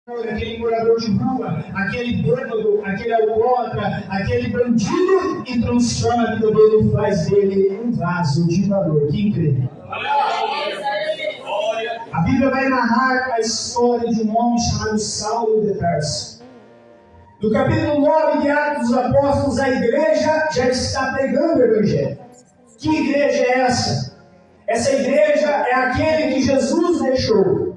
aquele morador de rua, aquele bêbado, aquele alcoólatra, aquele bandido, e transforma a vida dele e faz dele um vaso de valor. Quem crê? A Bíblia vai narrar a história de um homem chamado Saulo de Tarso. No capítulo 9 de Atos dos Apóstolos, a igreja já está pregando o Evangelho. Que igreja é essa? Essa igreja é aquele que Jesus deixou.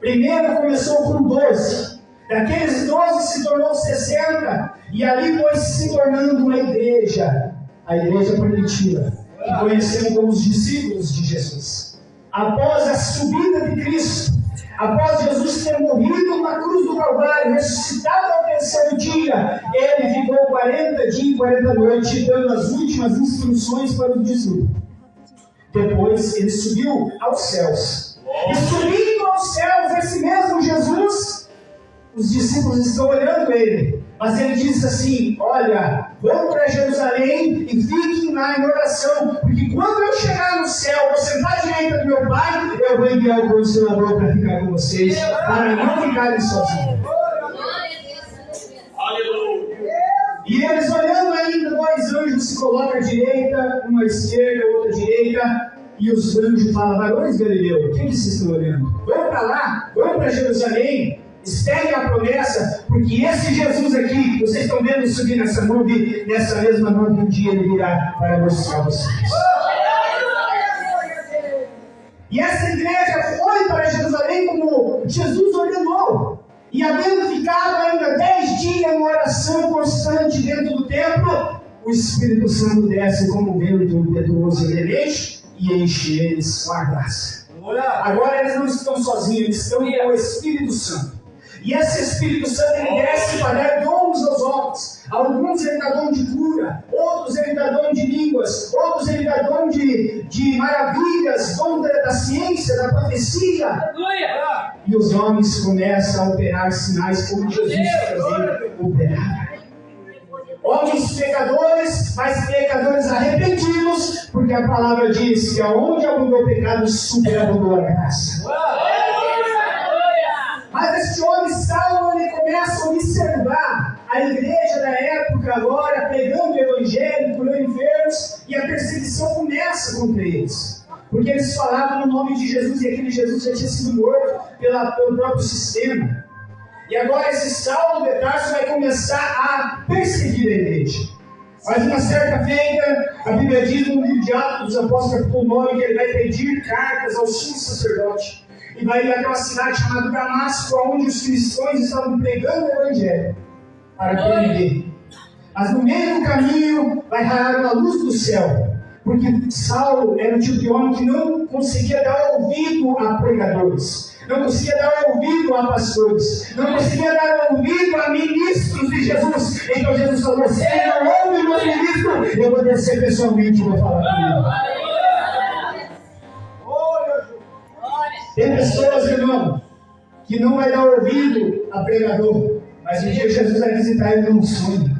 Primeiro começou com 12. Daqueles 12 se tornou 60. E ali foi se tornando uma igreja. A igreja primitiva. Que conhecemos como os discípulos de Jesus. Após a subida de Cristo, após Jesus ter morrido na cruz do Calvário, ressuscitado ao terceiro dia, ele ficou 40 dias e 40 noites, dando as últimas instruções para os discípulos. Depois ele subiu aos céus. E subindo aos céus, esse mesmo Jesus, os discípulos estão olhando ele. Mas ele disse assim: olha, vão para Jerusalém e fiquem lá em oração, porque quando eu chegar no céu, vou sentar à direita do meu Pai, eu vou enviar o Consolador para ficar com vocês, para não ficarem sozinhos. E eles olhando ainda, 2 anjos se colocam à direita, uma à esquerda, outra à direita, e os anjos falam: varões Galileu, o que vocês estão olhando? Vão para lá, vão para Jerusalém, esperem a promessa, porque esse Jesus aqui, que vocês estão vendo subir nessa nuvem, nessa mesma nuvem, um dia ele virá para buscar vocês. E essa igreja foi para Jerusalém como Jesus ordenou. E havendo ficado ainda 10 dias em oração constante dentro do templo, o Espírito Santo desce como vento impetuoso e relente e enche eles com a graça. Agora eles não estão sozinhos, eles estão com o Espírito Santo. E esse Espírito Santo ele desce para dar dons aos homens. Alguns ele dá dom de cura, outros ele dá dom de línguas, outros ele dá dom de maravilhas, dom da ciência, da profecia. E os homens começam a operar sinais como Jesus também operava. Homens pecadores, mas pecadores arrependidos, porque a palavra diz que aonde abundou o pecado, superabundou a graça. Mas este homem Saulo, ele começa a observar a igreja da época agora pregando o evangelho, curando enfermos, e a perseguição começa contra eles. Porque eles falavam no nome de Jesus e aquele Jesus já tinha sido morto pelo próprio sistema. E agora esse Saulo de Tarso vai começar a perseguir a igreja. Mas uma certa feita, a Bíblia diz no livro de Atos dos Apóstolos, capítulo 9, que ele vai pedir cartas ao sumo sacerdote. E vai ir até uma cidade chamada Damasco, onde os cristãos estavam pregando o evangelho para prender. Mas no meio do caminho vai raiar uma luz do céu, porque Saulo era um tipo de homem que não conseguia dar ouvido a pregadores, não conseguia dar ouvido a pastores, não conseguia dar ouvido a ministros de Jesus. Então Jesus falou: se ele não ouve o meu ministro, eu vou descer pessoalmente e vou falar com ele. Tem pessoas, irmão, que não vai dar ouvido a pregador, mas um dia Jesus vai visitar ele num sonho.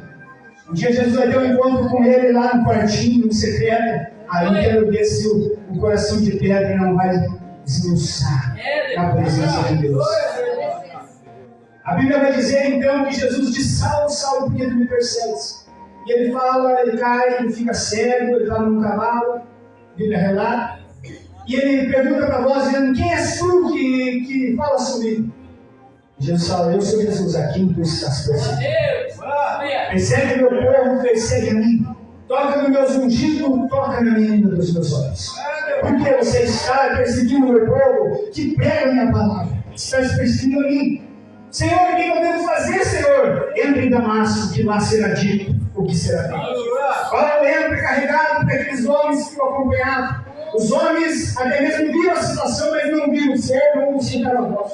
Um dia Jesus vai ter um encontro com ele lá no quartinho, no secreto. Aí eu quero ver se o coração de pedra não vai desmanchar na presença de Deus. A Bíblia vai dizer então que Jesus disse: Saulo, Saulo, por que tu me persegues? E ele fala, ele cai, ele fica cego, ele está num cavalo. A Bíblia relata. E ele pergunta para nós, dizendo: quem és tu que fala comigo? Jesus fala: eu sou Jesus, a quem tu estás perseguindo. Persegue meu povo, persegue a mim. Toca nos meus ungidos, toca na menina dos meus olhos. Porque você está perseguindo o meu povo que prega a minha palavra. Estás perseguindo a mim. Senhor, o que eu devo fazer, Senhor? Entre em Damasco, que lá será dito o que será feito. Paulo entra carregado por aqueles homens que o acompanhavam. Os homens até mesmo viram a situação, mas não viram o céu, não ficaram a voz.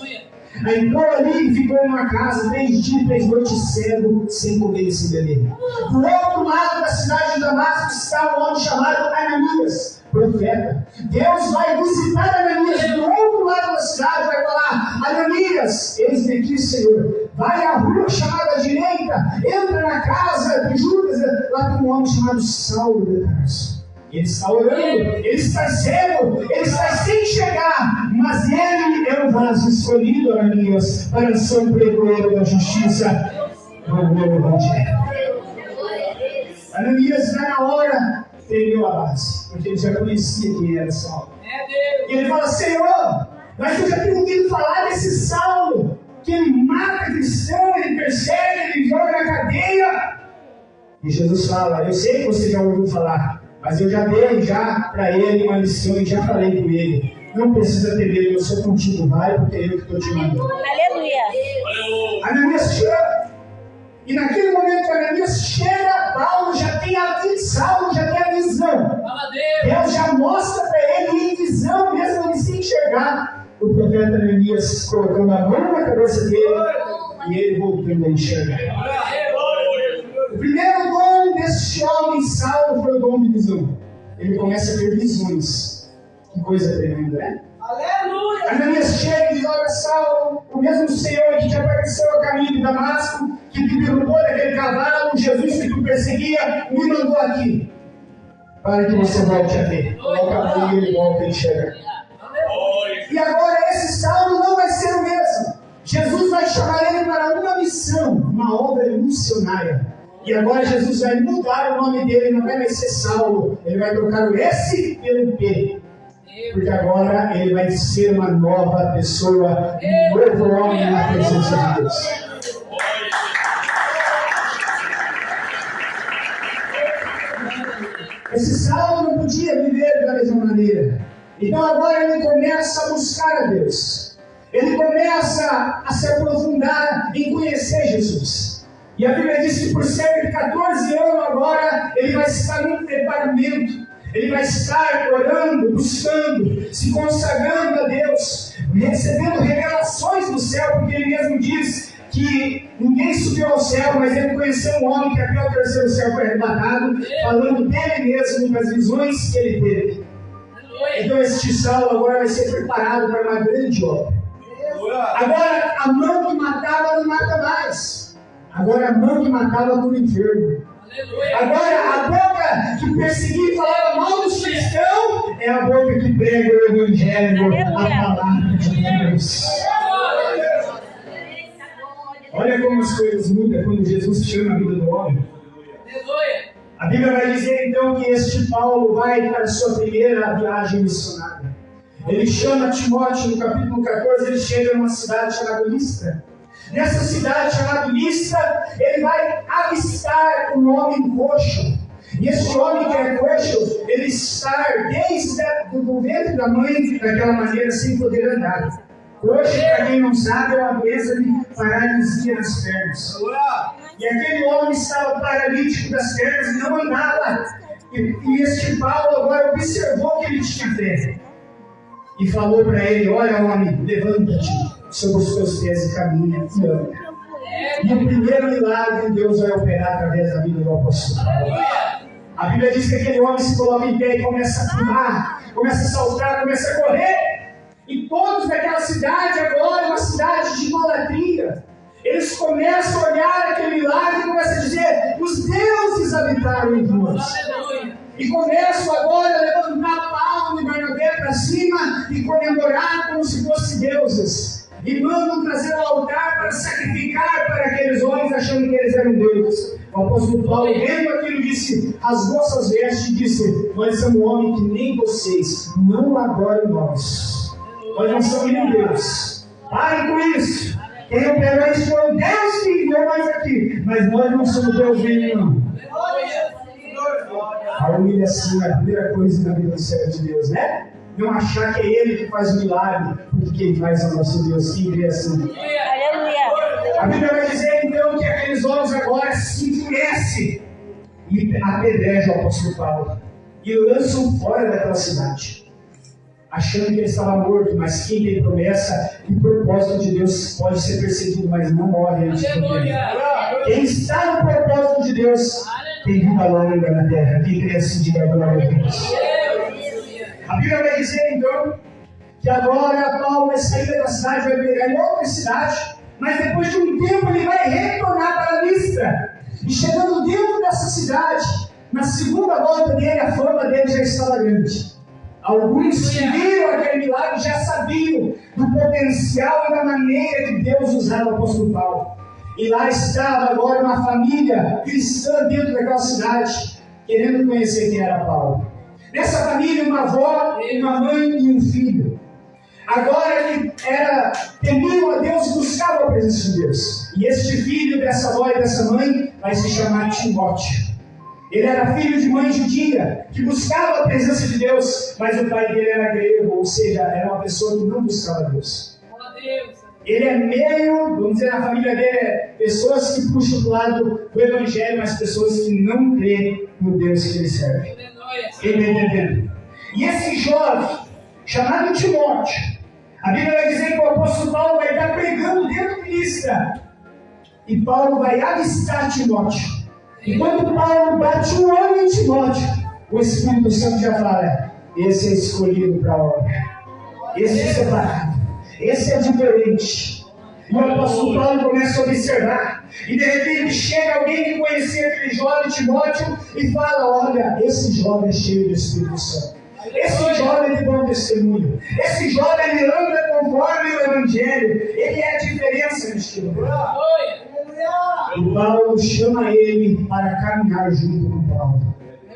Aí entrou ali e ficou numa casa 3 dias, 3 noites cego, sem comer e sem beber. Do outro lado da cidade de Damasco está um homem chamado Ananias, profeta. Deus vai visitar Ananias do outro lado da cidade, vai falar: Ananias, eis-me aqui, Senhor. Vai à rua chamada à direita, entra na casa de Judas, lá tem um homem chamado Saulo de Tarso. Ele está orando, ele está cego, ele está sem chegar, mas ele é o vaso escolhido, Ananias, para ser um pregoeiro da justiça do meu evangelho. Ananias, na hora, tremeu a base, porque ele já conhecia quem era Saulo. E ele fala: Senhor, mas eu já tenho ouvido falar desse Saulo, que ele mata cristão, ele persegue, ele joga na cadeia. E Jesus fala: eu sei que você já ouviu falar, mas eu já dei para ele uma lição e já falei com ele. Não precisa ter medo, eu sou contigo, vai, porque é eu que estou te mandando. Aleluia. Ananias chega. E naquele momento que Ananias chega, Saulo já tem a visão. Deus já mostra para ele em visão, mesmo ele sem enxergar. O profeta Ananias colocando a mão na cabeça dele e ele voltando a enxergar. O primeiro dom desse homem Saulo foi o dom de visão. Ele começa a ter visões. Que coisa tremenda, né? Aleluia! Ananias chega e diz: olha, Saulo, o mesmo Senhor que te apareceu ao caminho de Damasco, que te derrubou daquele cavalo, Jesus que tu perseguia, me mandou aqui, para que você volte a ver. Coloca a mão e ele volta a enxergar. E agora esse Saulo não vai ser o mesmo. Jesus vai chamar ele para uma missão, uma obra missionária. E agora Jesus vai mudar o nome dele, não vai mais ser Saulo, ele vai trocar o S pelo P. Porque agora ele vai ser uma nova pessoa, um novo homem na presença de Deus. Esse Saulo não podia viver da mesma maneira. Então agora ele começa a buscar a Deus. Ele começa a se aprofundar em conhecer Jesus. E a Bíblia diz que por cerca de 14 anos agora ele vai estar num preparamento. Ele vai estar orando, buscando, se consagrando a Deus, recebendo revelações do céu, porque ele mesmo diz que ninguém subiu ao céu, mas ele conheceu um homem que até o terceiro céu foi arrebatado, falando dele mesmo, das visões que ele teve. Então este Saulo agora vai ser preparado para uma grande obra. Agora a mão que matava não mata mais. Agora a mão que matava por inferno. Agora a boca que perseguia e falava mal dos cristãos é a boca que prega o evangelho, a palavra de Deus. Olha como as coisas mudam quando Jesus chama a vida do homem. A Bíblia vai dizer então que este Paulo vai para a sua primeira viagem missionária. Ele chama Timóteo, no capítulo 14, ele chega numa cidade chamada Listra. Nessa cidade chamada Listra, ele vai avistar um homem coxo. E esse homem que é coxo, ele está desde o ventre da mãe, daquela maneira, sem poder andar. Coxo, para quem não sabe, é uma doença de paralisia nas pernas. E aquele homem estava paralítico das pernas e não andava. E este Paulo agora observou que ele tinha fé. E falou para ele: olha, homem, levanta-te sobre os teus pés e caminha e anda. E o primeiro milagre Deus vai operar através da vida do apóstolo Paulo. A Bíblia diz que aquele homem se coloca em pé e começa a pular, começa a saltar, começa a correr. E todos daquela cidade agora, uma cidade de idolatria, eles começam a olhar aquele milagre e começam a dizer: os deuses habitaram entre nós. E começam agora a levantar Paulo e Barnabé para cima e comemorar como se fossem deuses. E mandam trazer o altar para sacrificar para aqueles homens, achando que eles eram deuses. O apóstolo Paulo, vendo aquilo, disse, rasgou suas vestes e disse: nós somos um homem que nem vocês, não adorem nós. Nós não somos nem Deus. Parem com isso. Quem operou isso foi o Deus que enviou nós aqui. Mas nós não somos Deus nenhum. A humilhação é a primeira coisa na vida do servo de Deus, né? Não achar que é Ele que faz o milagre, porque quem faz é o nosso Deus. Quem crê assim? Aleluia. A Bíblia vai dizer então que aqueles homens agora se enfurecem e apedrejam o apóstolo Paulo e lançam fora daquela cidade, achando que ele estava morto. Mas quem tem promessa e propósito de Deus pode ser perseguido, mas não morre antes do tempo. Quem está no propósito de Deus tem vida longa na terra. Quem crê assim, diga glória a Deus. A Bíblia vai dizer então que agora Paulo vai sair da cidade, vai pregar em outra cidade, mas depois de um tempo ele vai retornar para Listra. E chegando dentro dessa cidade, na segunda volta dele, a fama dele já estava grande. Alguns que viram aquele milagre já sabiam do potencial e da maneira que Deus usava o apóstolo Paulo. E lá estava agora uma família cristã dentro daquela cidade, querendo conhecer quem era Paulo. Nessa família, uma avó, uma mãe e um filho. Agora ele temiam a Deus e buscavam a presença de Deus. E este filho dessa avó e dessa mãe vai se chamar Timóteo. Ele era filho de mãe judia, que buscava a presença de Deus, mas o pai dele era grego, ou seja, era uma pessoa que não buscava Deus. Ele é meio, vamos dizer, na família dele, pessoas que puxam do lado do Evangelho, mas pessoas que não creem no Deus que ele serve. Ele está entendendo? E esse jovem, chamado Timóteo, a Bíblia vai dizer que o apóstolo Paulo vai estar pregando dentro de Listra. E Paulo vai avistar Timóteo. E quando Paulo bate o olho em Timóteo, o Espírito Santo já fala: esse é escolhido para a obra, esse é separado, esse é diferente. E o apóstolo Paulo começa a observar, e de repente chega alguém que conhecia aquele jovem Timóteo e fala: olha, esse jovem é cheio do Espírito Santo, esse jovem é de bom testemunho, esse jovem ele anda conforme o Evangelho, ele é a diferença no estilo. E Paulo chama ele para caminhar junto com Paulo.